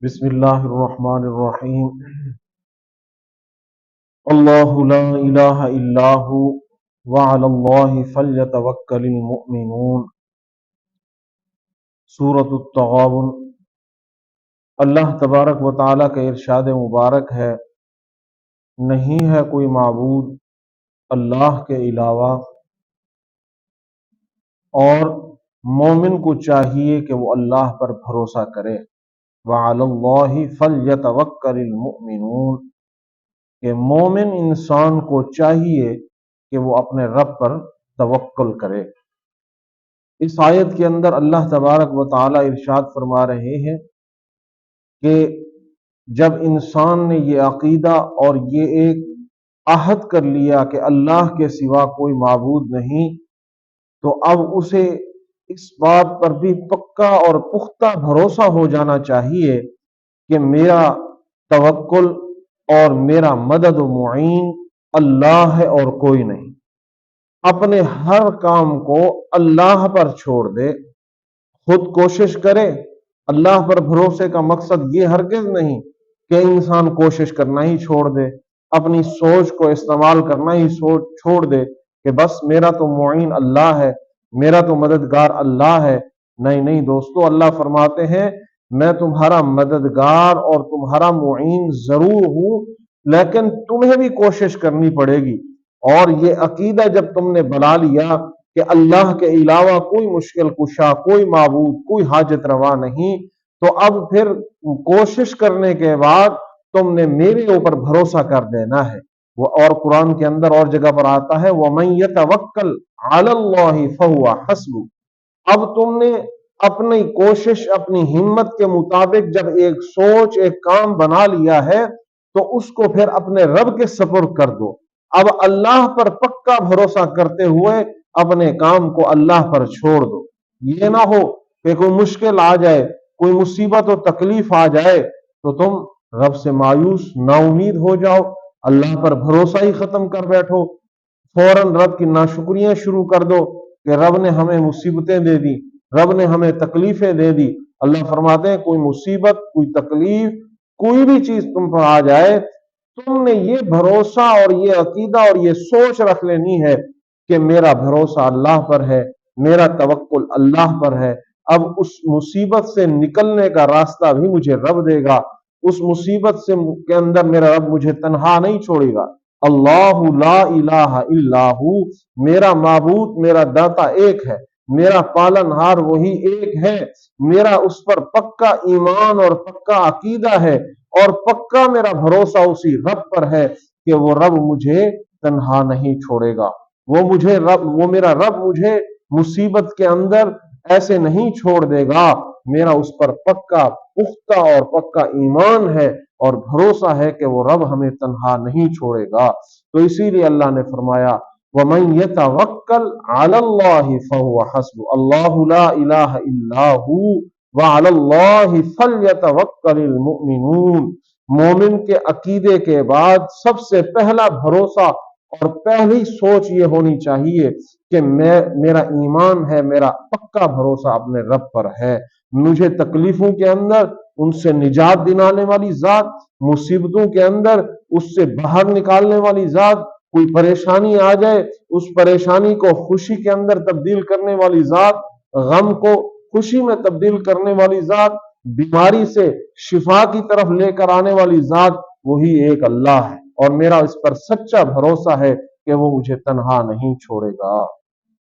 بسم اللہ الرحمن الرحیم اللہ لا الہ الا ہو وعلی اللہ فلیتوکل المؤمنون۔ سورۃ التغابن۔ اللہ تبارک و تعالیٰ کا ارشاد مبارک ہے، نہیں ہے کوئی معبود اللہ کے علاوہ، اور مومن کو چاہیے کہ وہ اللہ پر بھروسہ کرے۔ وعلی اللہ فلیتوکل المؤمنون، کہ مومن انسان کو چاہیے کہ وہ اپنے رب پر توکل کرے۔ اس آیت کے اندر اللہ تبارک و تعالی ارشاد فرما رہے ہیں کہ جب انسان نے یہ عقیدہ اور یہ ایک عہد کر لیا کہ اللہ کے سوا کوئی معبود نہیں، تو اب اسے اس بات پر بھی پکا اور پختہ بھروسہ ہو جانا چاہیے کہ میرا توکل اور میرا مدد و معین اللہ ہے اور کوئی نہیں۔ اپنے ہر کام کو اللہ پر چھوڑ دے، خود کوشش کرے۔ اللہ پر بھروسے کا مقصد یہ ہرگز نہیں کہ انسان کوشش کرنا ہی چھوڑ دے، اپنی سوچ کو استعمال کرنا ہی چھوڑ دے کہ بس میرا تو معین اللہ ہے، میرا تو مددگار اللہ ہے۔ نہیں نہیں دوستو، اللہ فرماتے ہیں میں تمہارا مددگار اور تمہارا معین ضرور ہوں، لیکن تمہیں بھی کوشش کرنی پڑے گی۔ اور یہ عقیدہ جب تم نے بنا لیا کہ اللہ کے علاوہ کوئی مشکل کشا، کوئی معبود، کوئی حاجت روا نہیں، تو اب پھر کوشش کرنے کے بعد تم نے میرے اوپر بھروسہ کر دینا ہے۔ وہ اور قرآن کے اندر اور جگہ پر آتا ہے وَمَن يَتَوَکَّلْ عَلَى اللَّهِ فَهُوَ حَسْبُهُ۔ اب تم نے اپنی کوشش، اپنی ہمت کے مطابق جب ایک سوچ، ایک کام بنا لیا ہے، تو اس کو پھر اپنے رب کے سپرد کر دو۔ اب اللہ پر پکا بھروسہ کرتے ہوئے اپنے کام کو اللہ پر چھوڑ دو۔ یہ نہ ہو کہ کوئی مشکل آ جائے، کوئی مصیبت و تکلیف آ جائے تو تم رب سے مایوس، نا امید ہو جاؤ، اللہ پر بھروسہ ہی ختم کر بیٹھو، فوراً رب کی ناشکریاں شروع کر دو کہ رب نے ہمیں مصیبتیں دے دی، رب نے ہمیں تکلیفیں دے دی۔ اللہ فرماتے ہیں کوئی مصیبت، کوئی تکلیف، کوئی بھی چیز تم پر آ جائے، تم نے یہ بھروسہ اور یہ عقیدہ اور یہ سوچ رکھ لینی ہے کہ میرا بھروسہ اللہ پر ہے، میرا توکل اللہ پر ہے۔ اب اس مصیبت سے نکلنے کا راستہ بھی مجھے رب دے گا، اس مصیبت کے اندر میرا رب مجھے تنہا نہیں چھوڑے گا۔ اللہ لا الہ الا ہو، میرا معبود، میرا داتا ایک ہے، میرا پالنہار وہی ایک ہے، میرا اس پر پکا ایمان اور پکا عقیدہ ہے، اور پکا میرا بھروسہ اسی رب پر ہے کہ وہ رب مجھے تنہا نہیں چھوڑے گا، وہ میرا رب مجھے مصیبت کے اندر ایسے نہیں چھوڑ دے گا۔ میرا اس پر پکا پختہ اور پکا ایمان ہے اور بھروسہ ہے کہ وہ رب ہمیں تنہا نہیں چھوڑے گا۔ تو اسی لیے اللہ نے فرمایا وَمَن يَتَوَکَّلْ عَلَى اللَّهِ فَهُوَ حَسْبُهُ اللَّهُ لَا إِلَٰهَ إِلَّا هُوَ وَعَلَى اللَّهِ فَلْيَتَوَکَّلِ الْمُؤْمِنُونَ۔ مومن کے عقیدے کے بعد سب سے پہلا بھروسہ اور پہلی سوچ یہ ہونی چاہیے کہ میرا ایمان ہے، میرا پکا بھروسہ اپنے رب پر ہے۔ مجھے تکلیفوں کے اندر ان سے نجات دلانے والی ذات، مصیبتوں کے اندر اس سے باہر نکالنے والی ذات، کوئی پریشانی آ جائے اس پریشانی کو خوشی کے اندر تبدیل کرنے والی ذات، غم کو خوشی میں تبدیل کرنے والی ذات، بیماری سے شفا کی طرف لے کر آنے والی ذات، وہی ایک اللہ ہے، اور میرا اس پر سچا بھروسہ ہے کہ وہ مجھے تنہا نہیں چھوڑے گا۔